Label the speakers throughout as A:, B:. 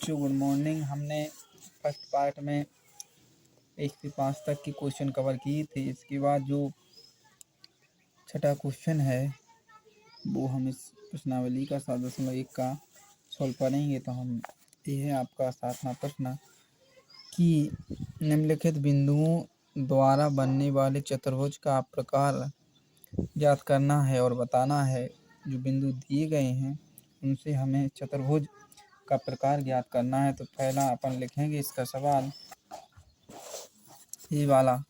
A: बच्चों good morning. हमने first part में 1 से 5 तक के क्वेश्चन कवर किए थे। इसके बाद जो छठा क्वेश्चन है वो हम इस प्रश्नावली का 7.1 का सॉल्व करेंगे। तो हम ये है आपका 7वां प्रश्न कि निम्नलिखित बिंदुओं द्वारा बनने वाले चतुर्भुज का प्रकार ज्ञात करना है और बताना है। जो बिंदु दिए गए हैं उनसे हमें चतुर्भुज का प्रकार ज्ञात करना है। तो पहला अपन लिखेंगे इसका सवाल, ये वाला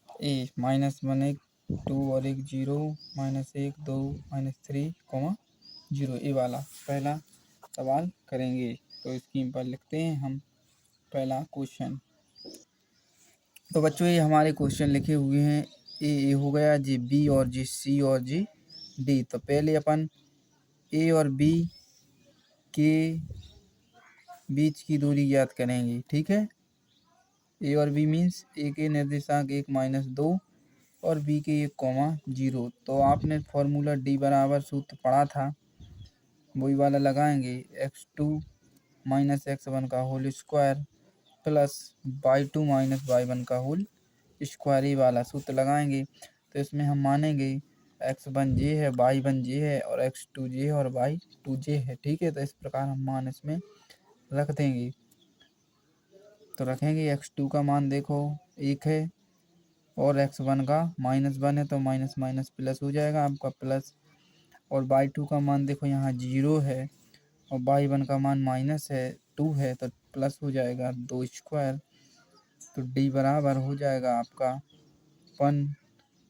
A: ए -1 1 2 और 1 0 -1 2 -3 0 ये वाला पहला सवाल करेंगे। तो स्क्रीन पर लिखते हैं हम पहला क्वेश्चन। तो बच्चों ये हमारे क्वेश्चन लिखे हुए हैं। ए हो गया, जी बी और जी सी और जी डी। तो पहले अपन ए और बी के बीच की दूरी ज्ञात करेंगे। ठीक है, ए और बी मीन्स ए के निर्देशांक 1 -2 और बी के 1, 0। तो आपने फॉर्मूला डी बराबर सूत्र पढ़ा था, वही वाला लगाएंगे। x2 - x1 का whole square plus y2 - y1 का होल स्क्वायर, ये वाला सूत्र लगाएंगे। तो इसमें हम मानेंगे x1 j है, y1 j है और x2 j है और y2 j है। ठीक है, तो इस प्रकार हम मान इसमें रख देंगे। तो रखेंगे x2 का मान देखो 1 है और x1 का -1 है, तो माइनस माइनस प्लस हो जाएगा आपका प्लस। और y2 का मान देखो यहाँ 0 है और y1 का मान -2 है, तो प्लस हो जाएगा 2 स्क्वायर। तो d बराबर हो जाएगा आपका 1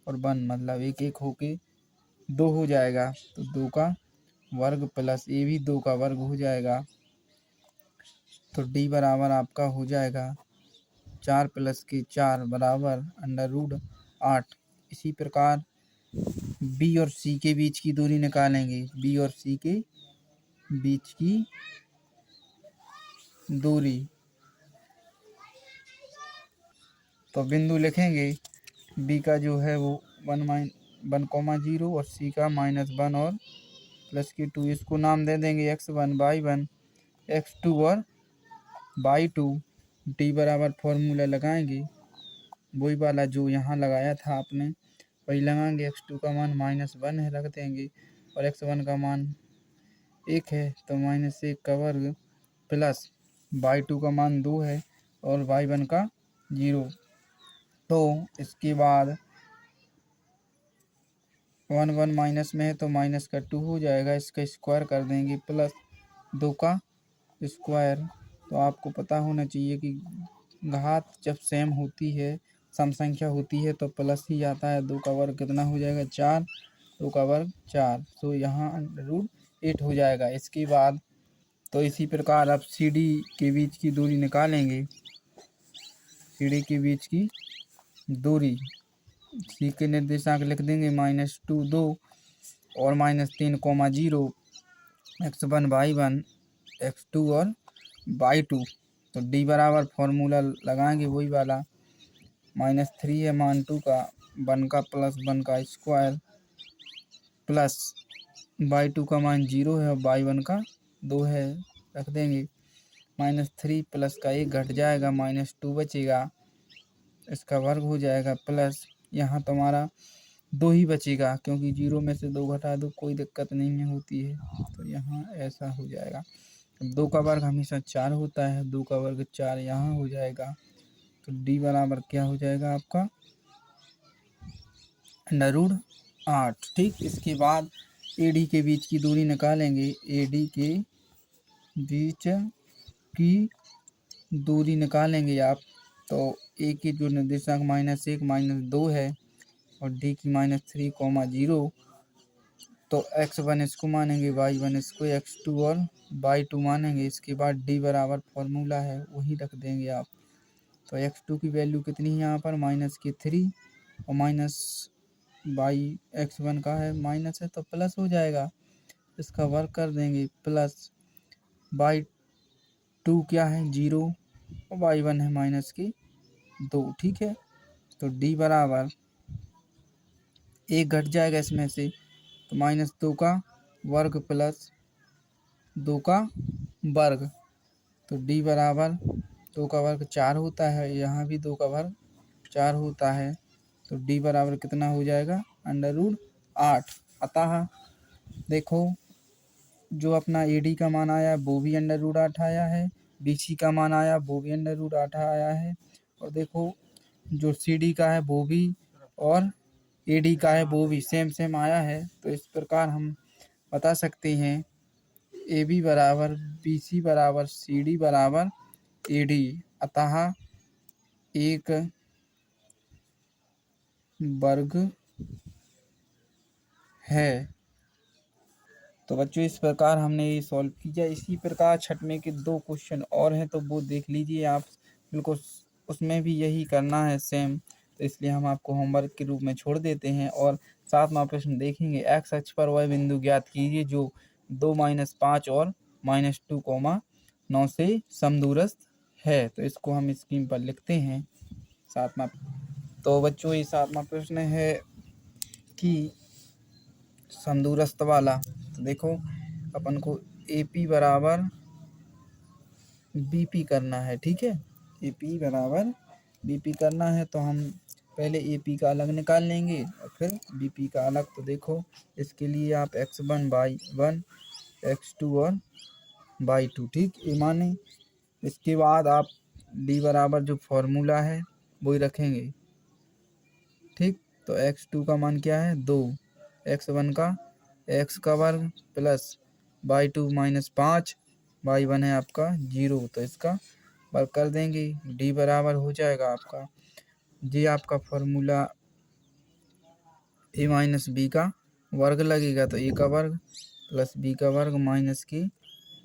A: और 1 मतलब 1 1 होके 2 हो जाएगा। तो 2 का वर्ग प्लस ये भी 2 का वर्ग हो जाएगा। तो d बराबर आपका हो जाएगा 4 + 4 बराबर √8। इसी प्रकार बी और सी के बीच की दूरी निकालेंगे। बी और सी के बीच की दूरी, तो बिंदु लिखेंगे बी का जो है वो 1, 0 और सी का -1 और +2। इसको नाम दे देंगे x1 y1 x2 और y2। डी बराबर फॉर्मूला लगाएंगे, वही वाला जो यहाँ लगाया था आपने वही लगाएंगे। x2 का मान -1 है, रख देंगे और x1 का मान 1 है, तो -1 का वर्ग प्लस y2 का मान 2 है और y1 का 0। तो इसके बाद 1 1 माइनस में है तो माइनस का 2 हो जाएगा। इसका स्क्वायर कर देंगे प्लस 2 का स्क्वायर। तो आपको पता होना चाहिए कि घात जब सेम होती है, सम संख्या होती है तो प्लस ही आता है। 2 का वर्ग कितना हो जाएगा 4, 2 का वर्ग 4, तो यहाँ √8 हो जाएगा। इसके बाद तो इसी प्रकार अब सी डी के बीच की दूरी निकालेंगे। सी डी के बीच की दूरी, सी के निर्देशांक लिख देंगे -2 2 और -3, 0 x1 y1 x2 और y2। तो d बराबर फॉर्मूला लगाएंगे वही वाला, -3 है मान 2 का, 1 का प्लस 1 का स्क्वायर प्लस y2 का मान 0 है और y1 का 2 है, रख देंगे। -3 प्लस का 1 घट जाएगा, -2 बचेगा, इसका वर्ग हो जाएगा प्लस यहाँ तुम्हारा 2 ही बचेगा क्योंकि 0 में से 2 घटा दो कोई दिक्कत नहीं है होती है। तो यहाँ ऐसा हो जाएगा। 2 का वर्ग हमेशा 4 होता है, 2 का वर्ग 4 यहाँ हो जाएगा। तो d बराबर क्या हो जाएगा आपका √8। ठीक, इसके बाद AD के बीच की दूरी निकालेंगे। AD के बीच की दूरी निकालेंगे आप, तो A की जो निर्देशांक -1 -2 है और D की -3, 0। तो x1 इसको मानेंगे, y1 इसको, x2 और y2 मानेंगे। इसके बाद d बराबर फॉर्मूला है वही रख देंगे आप। तो x2 की वैल्यू कितनी है यहाँ पर -3 और x1 का है माइनस है तो प्लस हो जाएगा। इसका वर्क कर देंगे प्लस y2 क्या है 0 और y1 है -2। ठीक है, तो d बराबर 1 घट जाएगा इसमें से, तो -2 का वर्ग प्लस 2 का वर्ग तो डी बराबर 2 का वर्ग 4 होता है, यहाँ भी 2 का वर्ग 4 होता है, तो डी बराबर कितना हो जाएगा √8। अतः देखो जो अपना ए डी का मान आया वो भी √8 आया है, बी सी का मान आया वो भी √8 आया है, और देखो जो सी डी का है वो भी और ए डी का है वो भी सेम आया है। तो इस प्रकार हम बता सकते हैं ए बी बराबर बी सी बराबर सी डी बराबर ए डी, अतः एक वर्ग है। तो बच्चों इस प्रकार हमने ये सॉल्व किया। इसी प्रकार छठवें के 2 क्वेश्चन और हैं तो वो देख लीजिए आप, बिल्कुल उसमें भी यही करना है सेम, तो इसलिए हम आपको होमवर्क के रूप में छोड़ देते हैं। और 7वां प्रश्न देखेंगे, एक्स अक्ष पर वह बिंदु ज्ञात कीजिए जो 2 - 5 और -2, 9 से समदूरस्थ है। तो इसको हम स्क्रीन पर लिखते हैं 7वां। तो बच्चों ये 7वां प्रश्न है कि समदूरस्थ वाला। तो देखो अपन को ए पी बराबर बी पी करना है, ठीक है, ए पी बराबर बी पी करना है, तो हम पहले ए पी का अलग निकाल लेंगे और फिर बी पी का अलग। तो देखो इसके लिए आप x1/1, x2 और y2, ठीक, ये माने। इसके बाद आप डी बराबर जो फॉर्मूला है वही रखेंगे, ठीक। तो x2 का मान क्या है 2, x1 का x का वर्ग प्लस y2 -5, y1 है आपका 0, तो इसका वर्ग कर देंगे, डी बराबर हो जाएगा आपका, ये आपका फॉर्मूला a माइनस बी का वर्ग लगेगा, तो a का वर्ग प्लस b का वर्ग माइनस की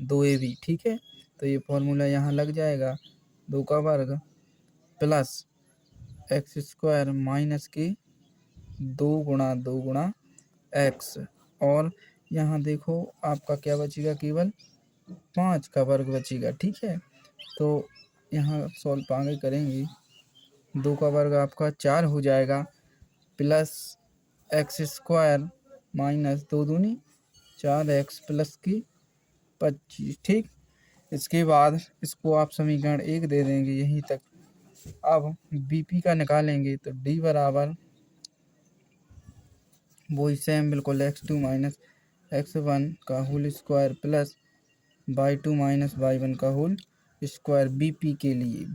A: 2ab, ठीक है। तो ये फॉर्मूला यहाँ लग जाएगा, 2 का वर्ग प्लस x² माइनस की 2 गुणा 2 गुणा x, और यहाँ देखो आपका क्या बचेगा, केवल 5 का वर्ग बचेगा, ठीक है। तो यहाँ सॉल्व आगे करेंगे, 2 का वर्ग आपका 4 हो जाएगा, प्लस x² माइनस 2 दूनी 4x प्लस की 25, ठीक। इसके बाद इसको आप समीकरण 1 दे देंगे यहीं तक। अब बीपी का निकालेंगे, तो डी बराबर वही सेम बिल्कुल x2 - x1 का whole square plus y2 - y1 का होल स्क्वायर, बीपी के लिए,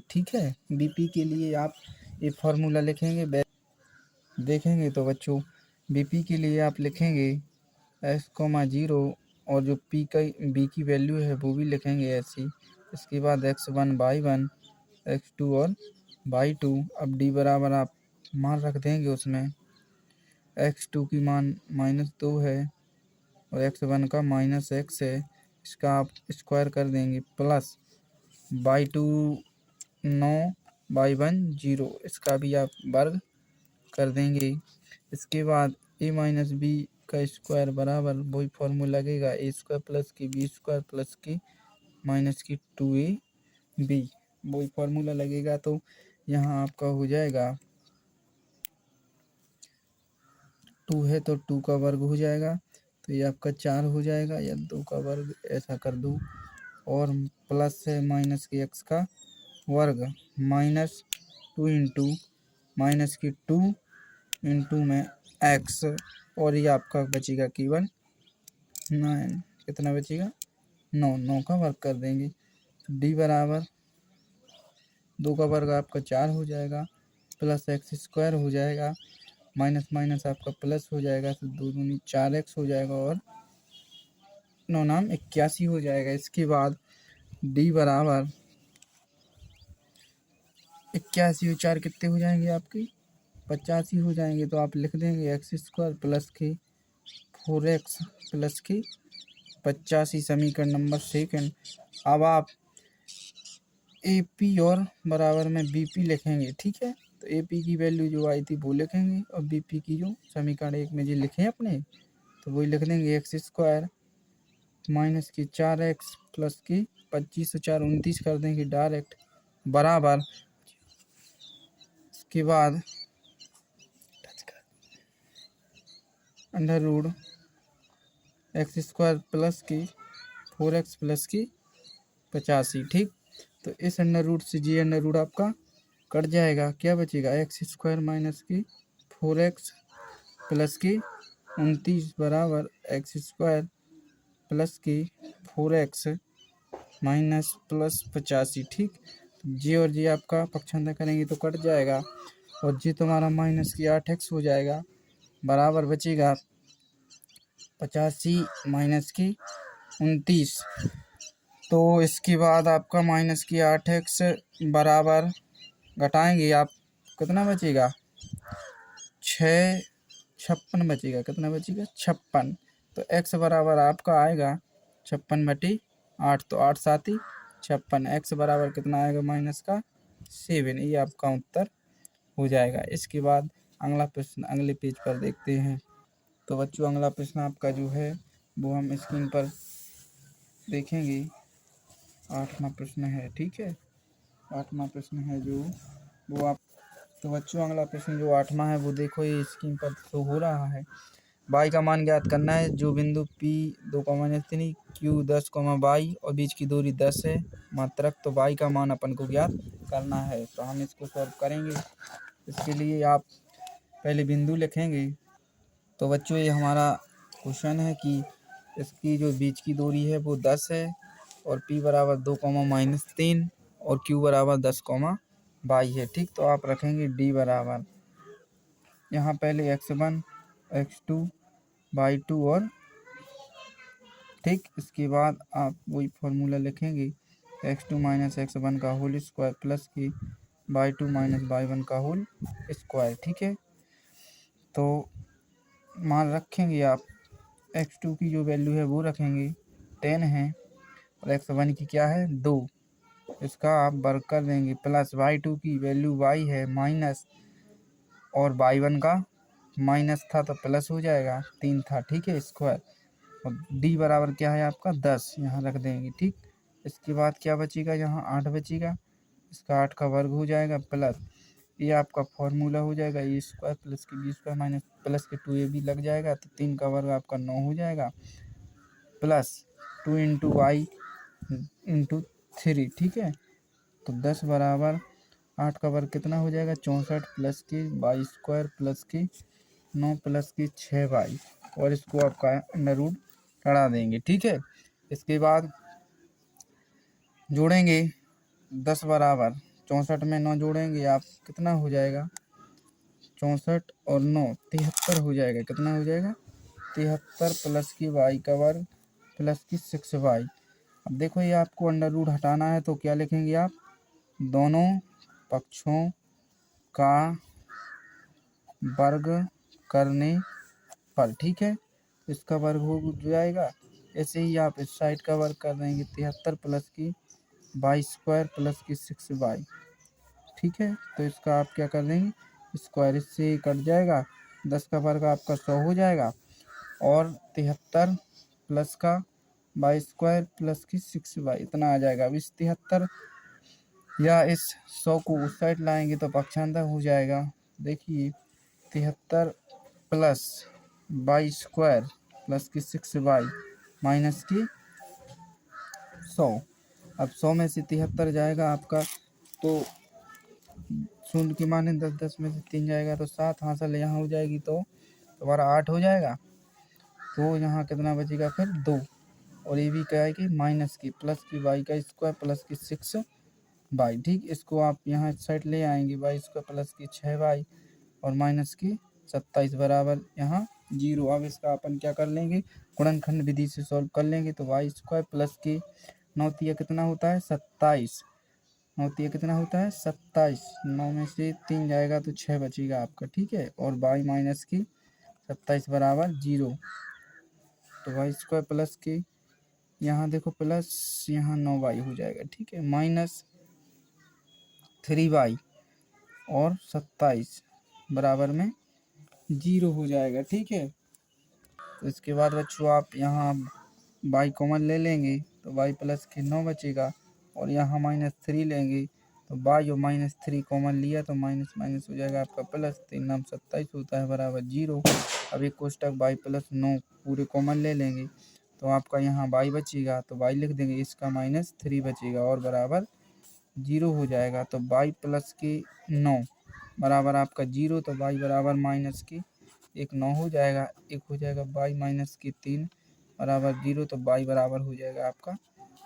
A: ठीक है। बीपी के लिए आप ये फॉर्मूला लिखेंगे, देखेंगे तो बच्चों बीपी के लिए आप लिखेंगे x,0 और जो बी की वैल्यू है वो भी लिखेंगे ऐसी। इसके बाद x1 y1, x2 और y2। अब डी बराबर आप मान रख देंगे, उसमें x2 की मान -2 है और x1 का -x है, इसका आप स्क्वायर कर देंगे, प्लस y2 9, y1 0, इसका भी आप वर्ग कर देंगे। इसके बाद a माइनस बी का स्क्वायर बराबर वही फॉर्मूला लगेगा, a² प्लस की b² प्लस की माइनस की 2ab, वही फॉर्मूला लगेगा। तो यहाँ आपका हो जाएगा 2 है तो 2 का वर्ग हो जाएगा, तो ये आपका 4 हो जाएगा, या 2 का वर्ग ऐसा कर दूँ, और प्लस है माइनस की x का वर्ग -2 इंटू माइनस की 2 इंटू में x, और ये आपका बचेगा केवल 9, कितना बचेगा 9 का वर्ग कर देंगे। तो डी बराबर 2 का वर्ग आपका 4 हो जाएगा, प्लस x² हो जाएगा, माइनस माइनस आपका प्लस हो जाएगा, तो 2 दूनी 4x हो जाएगा, और 9 नाम 81 हो जाएगा। इसके बाद डी बराबर 81 और 4 कितने हो जाएंगे आपके 85 हो जाएंगे, तो आप लिख देंगे x² प्लस की 4x प्लस की 85, समीकरण नंबर 2। अब आप ए पी और बराबर में बी पी लिखेंगे, ठीक है। तो ए पी की वैल्यू जो आई थी वो लिखेंगे, और बी पी की जो समीकरण 1 में जो लिखे हैं अपने, तो वही लिख देंगे, x² माइनस की 4x प्लस की 25 से 4 29 कर देंगे डायरेक्ट, बराबर। इसके बाद अंडर रूट x² प्लस की 4x प्लस की 85। ठीक, तो इस अंडर रूट से जी अंडर रूट आपका कट जाएगा, क्या बचेगा एक्स स्क्वायर माइनस की 4x प्लस की 29 बराबर एक्स स्क्वायर प्लस की 4x माइनस प्लस 85। ठीक, जी और जी आपका पक्षांतर करेंगे तो कट जाएगा और जी तुम्हारा माइनस की 8x हो जाएगा बराबर बचेगा 85 माइनस की 29। तो इसके बाद आपका माइनस की 8x बराबर घटाएंगे आप, कितना बचेगा 56 बचेगा, कितना बचेगा 56। तो x बराबर आपका आएगा 56/8, तो 8 7 ही 56। x बराबर कितना आएगा माइनस का 7, ये आपका उत्तर हो जाएगा। इसके बाद अगला प्रश्न अगले पेज पर देखते हैं। तो बच्चों अगला प्रश्न आपका जो है वो हम स्क्रीन पर देखेंगे, 8वां प्रश्न है। ठीक है, 8वां प्रश्न है जो वो आप, तो बच्चों अगला प्रश्न जो 8वां है वो देखो ये स्क्रीन पर शो हो रहा है। y का मान ज्ञात करना है जो बिंदु P 2,3 Q 10, y और बीच की दूरी 10 है मात्रक। तो y का मान अपन को ज्ञात करना है, तो हम इसको सॉल्व करेंगे। इसके लिए आप पहले बिंदु लिखेंगे। तो बच्चों ये हमारा क्वेश्चन है कि इसकी जो बीच की दूरी है वो 10 है और P बराबर 2,-3 और Q बराबर 10, y है। ठीक, तो आप रखेंगे d बराबर यहाँ पहले x1 x2 y2 और ठीक, इसके बाद आप वही फॉर्मूला लिखेंगे x2 माइनस x1 का होल स्क्वायर प्लस की y2 माइनस y1 का होल स्क्वायर। ठीक है, तो मान रखेंगे आप x2 की जो वैल्यू है वो रखेंगे 10 है और x1 की क्या है 2, इसका आप वर्ग कर देंगे प्लस y2 की वैल्यू y है माइनस और y1 का माइनस था तो प्लस हो जाएगा 3 था। ठीक है, स्क्वायर और d बराबर क्या है आपका 10, यहाँ रख देंगे। ठीक, इसके बाद क्या बचेगा यहाँ 8 बचेगा, इसका 8 का वर्ग हो जाएगा प्लस ये आपका फॉर्मूला हो जाएगा ए स्क्वायर प्लस की बी स्क्वायर माइनस प्लस के 2 भी लग जाएगा, तो 3 का वर्ग आपका 9 हो जाएगा प्लस 2 इंटू वाई इंटू 3। ठीक है, तो 10 बराबर 8 का वर्ग कितना हो जाएगा 64 प्लस की वाई स्क्वायर प्लस की 9 प्लस की 6y और इसको आपका अंडर रूट चढ़ा देंगे। ठीक है, इसके बाद जोड़ेंगे 10 बराबर 64 में 9 जोड़ेंगे आप, कितना हो जाएगा 64 और 9 73 हो जाएगा, कितना हो जाएगा 73 प्लस की y का वर्ग प्लस की 6y। अब देखो ये आपको अंडर रूट हटाना है तो क्या लिखेंगे आप, दोनों पक्षों का वर्ग करने पर। ठीक है, इसका वर्ग हो जाएगा, ऐसे ही आप इस साइड का वर्ग कर देंगे 73 प्लस की वाई स्क्वायर प्लस की 6y। ठीक है, तो इसका आप क्या कर देंगे स्क्वायर, इससे कट जाएगा 10 का वर्ग आपका 100 हो जाएगा और 73 प्लस का वाई स्क्वायर प्लस की 6y इतना आ जाएगा। अब इस 73 या इस 100 को उस साइड लाएंगे तो पक्षांतर हो जाएगा। देखिए 73 प्लस वाई स्क्वायर प्लस की 6y माइनस की 100। अब 100 में से 73 जाएगा आपका तो शून्य की माने 10, 10 में से 3 जाएगा तो 7 हासिल यहाँ हो जाएगी, तो दोबारा 8 हो जाएगा। तो यहाँ कितना बचेगा फिर 2 और ये भी क्या है कि माइनस की प्लस की वाई का स्क्वायर प्लस की 6y। ठीक, इसको आप यहाँ इस साइड ले आएंगे वाई स्क्वायर प्लस की 6y और माइनस की 27 बराबर यहाँ 0। अब इसका अपन क्या कर लेंगे गुणनखंड विधि से सॉल्व कर लेंगे, तो वाई स्क्वायर प्लस की 9 तिया कितना होता है 27, 9 तिया कितना होता है 27, 9 में से 3 जाएगा तो 6 बचेगा आपका। ठीक है, और वाई माइनस की 27 बराबर 0, तो वाई स्क्वायर प्लस की यहाँ देखो प्लस यहाँ 9y हो जाएगा। ठीक है, माइनस 3y और 27 बराबर में 0 हो जाएगा। ठीक है, तो इसके बाद बच्चों आप यहाँ y कॉमन ले लेंगे तो y प्लस के 9 बचेगा और यहाँ -3 लेंगे तो y और -3 कॉमन लिया तो माइनस माइनस हो जाएगा आपका प्लस, 3 नाम 27 होता है बराबर 0। अब एक कोष्टक y प्लस 9 पूरे कॉमन ले लेंगे तो आपका यहाँ y बचेगा, तो y लिख देंगे, इसका -3 बचेगा और बराबर 0 हो जाएगा। तो y प्लस के 9 बराबर आपका 0, तो y बराबर माइनस के 1 9 हो जाएगा। एक हो जाएगा y माइनस के 3 बराबर 0, तो y बराबर हो जाएगा आपका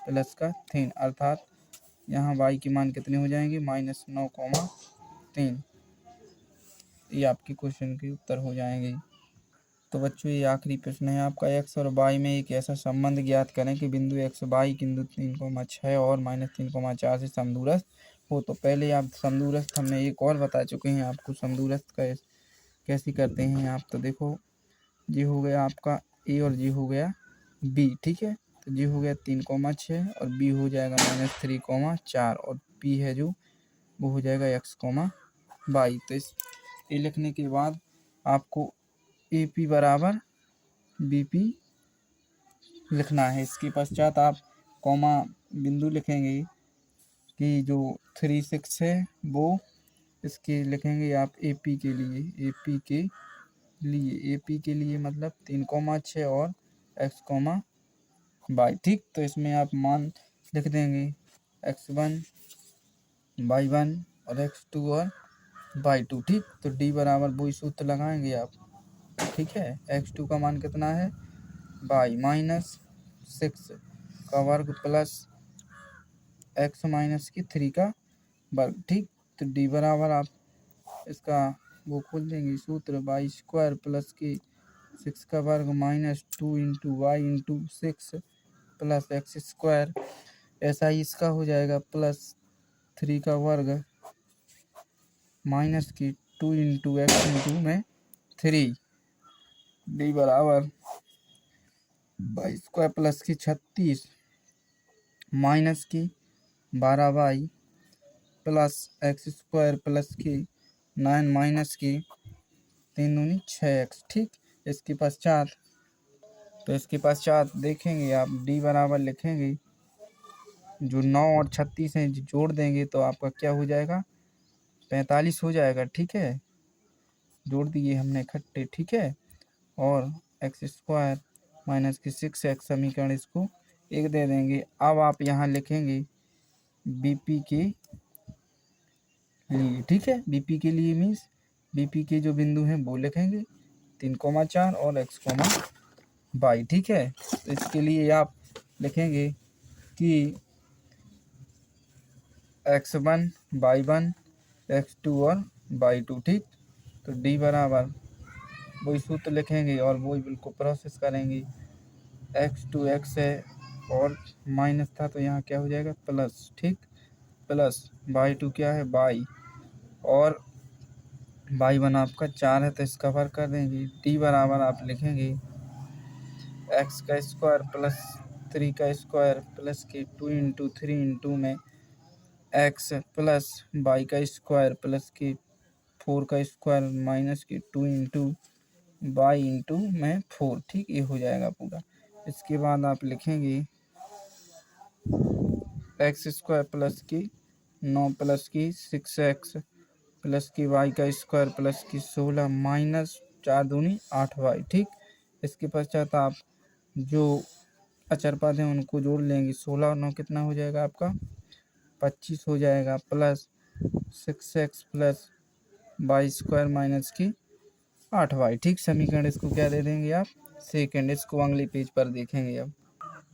A: प्लस का 3, अर्थात यहाँ y के मान कितने हो जाएंगे, -9,3। ये आपके क्वेश्चन के उत्तर हो जाएंगे। तो बच्चों ये आखिरी प्रश्न है आपका, x और y में एक ऐसा संबंध ज्ञात करें कि बिंदु x y बिंदु 3,6 और -3,4 से समदूरस्थ हो। तो पहले आप समदूरस्थ हमने एक और बता चुके हैं आपको, समदूरस्थ कैसे करते हैं आप। तो देखो, ये हो गया आपका a और ये हो गया b, ठीक है। तो ये हो गया 3,6 और b हो जाएगा -3,4 और p है जो वो हो जाएगा x, y। तो इस ये लिखने के बाद आपको AP बराबर BP लिखना है। इसके पश्चात आप कॉमा बिंदु लिखेंगे कि जो 3 6 है वो इसके लिखेंगे आप AP के लिए, AP के लिए मतलब 3,6 और x, y, ठीक। तो इसमें आप मान लिख देंगे x1 y1 और x2 और y2, ठीक। तो D बराबर वही सूत्र लगाएंगे आप, ठीक है। x2 का मान कितना है, y -6 का वर्ग प्लस x -3 का वर्ग, ठीक। तो D बराबर आप इसका वो खोल देंगे सूत्र, y² प्लस के 6 का वर्ग -2 into y into 6 plus x², ऐसा ही इसका हो जाएगा प्लस 3 का वर्ग माइनस की 2 इंटू x इंटू में 3। D बराबर y² प्लस की 36 माइनस की 12y प्लस x² प्लस की 9 माइनस की 3 दूनी 6x, ठीक। इसके पश्चात देखेंगे आप D बराबर लिखेंगे, जो 9 और 36 हैं जोड़ देंगे तो आपका क्या हो जाएगा, 45 हो जाएगा, ठीक है। जोड़ दिए हमने इकट्ठे, ठीक है। और x² माइनस की 6x समीकरण इसको 1 दे देंगे। अब आप यहाँ लिखेंगे BP के लिए, ठीक है। BP के लिए मीन्स BP के जो बिंदु हैं वो लिखेंगे 3,4 और x, y, ठीक है। तो इसके लिए आप लिखेंगे कि x1 y1 x2 और y2, ठीक। तो D बराबर वही सूत्र लिखेंगे और वही बिल्कुल प्रोसेस करेंगे। x2 x है और माइनस था तो यहाँ क्या हो जाएगा प्लस, ठीक। प्लस y2 क्या है y, और y1 आपका 4 है तो इसका वर्ग कर देंगे। D बराबर आप लिखेंगे x का स्क्वायर प्लस 3 का स्क्वायर प्लस के 2 इंटू 3 इंटू में x प्लस y का स्क्वायर प्लस के 4 का स्क्वायर माइनस के 2 इंटू y इंटू में 4, ठीक। ये हो जाएगा पूरा। इसके बाद आप लिखेंगे x² प्लस की 9 प्लस की 6x प्लस की y का स्क्वायर प्लस की 16 माइनस 4 दूनी 8y, ठीक। इसके पश्चात आप जो अचर पद हैं उनको जोड़ लेंगे, 16 और 9 कितना हो जाएगा आपका 25 हो जाएगा, plus 6x plus y² minus की 8y, ठीक। समीकरण इसको क्या दे देंगे आप, सेकेंड। इसको अगले पेज पर देखेंगे अब।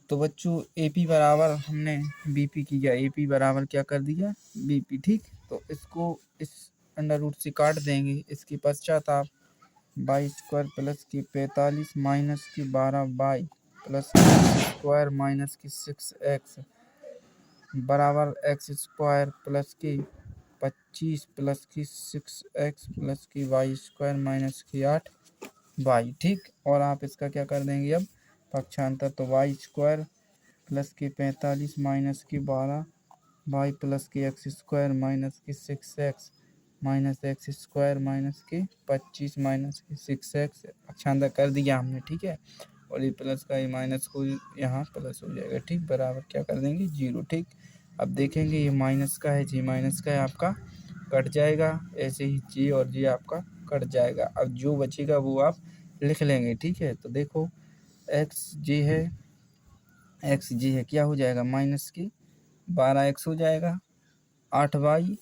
A: तो बच्चों AP बराबर हमने BP किया, AP बराबर क्या कर दिया BP, ठीक। तो इसको इस अंडर रूट से काट देंगे। इसके पश्चात आप y² प्लस की 45 माइनस की 12y प्लस x² माइनस की 6x बराबर x² प्लस की 25 प्लस की 6x प्लस की y² माइनस की 8y, ठीक। और आप इसका क्या कर देंगे अब पक्षांतर, तो y² प्लस की 45 माइनस की 12y प्लस की x² माइनस की 6x माइनस x² माइनस की 25 माइनस की 6x पक्षांतर कर दिया हमने, ठीक है। और ये प्लस का ये माइनस को यहाँ प्लस हो जाएगा, ठीक। बराबर क्या कर देंगे 0, ठीक। अब देखेंगे ये माइनस का है, जी माइनस का है आपका कट जाएगा, ऐसे ही जी और जी आपका कट जाएगा। अब जो बचेगा वो आप लिख लेंगे, ठीक है। तो देखो x जे है एक्स जी है, क्या हो जाएगा माइनस की 12x हो जाएगा, 8y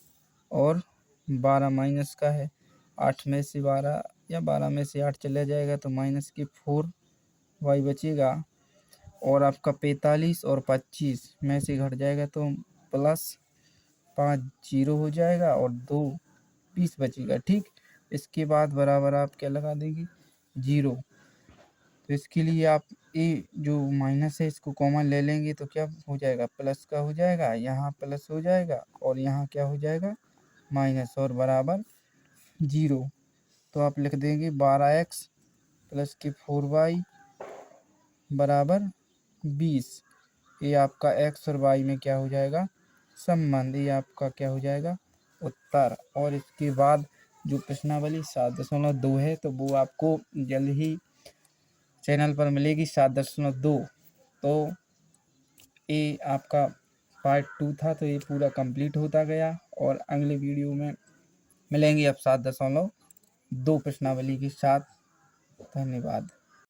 A: और 12 माइनस का है, 8 में से 12 या 12 में से 8 चला जाएगा तो माइनस की 4y बचेगा, और आपका 45 और 25 में से घट जाएगा तो प्लस 5 जीरो हो जाएगा और 2 20 बचेगा। ठीक, इसके बाद बराबर आप क्या लगा देंगे, जीरो। तो इसके लिए आप ये जो माइनस है इसको कॉमन ले लेंगे तो क्या हो जाएगा, प्लस का हो जाएगा, यहाँ प्लस हो जाएगा और यहाँ क्या हो जाएगा माइनस, और बराबर जीरो। तो आप लिख देंगे 12x प्लस के 4y बराबर 20। ये आपका x और y में क्या हो जाएगा संबंध, ये आपका क्या हो जाएगा उत्तर। और इसके बाद जो प्रश्नावली 7.2 है तो वो आपको जल्द ही चैनल पर मिलेगी 7.2। तो ये आपका पार्ट 2 था, तो ये पूरा कंप्लीट होता गया और अगले वीडियो में मिलेंगे अब 7.2 प्रश्नावली के साथ। धन्यवाद।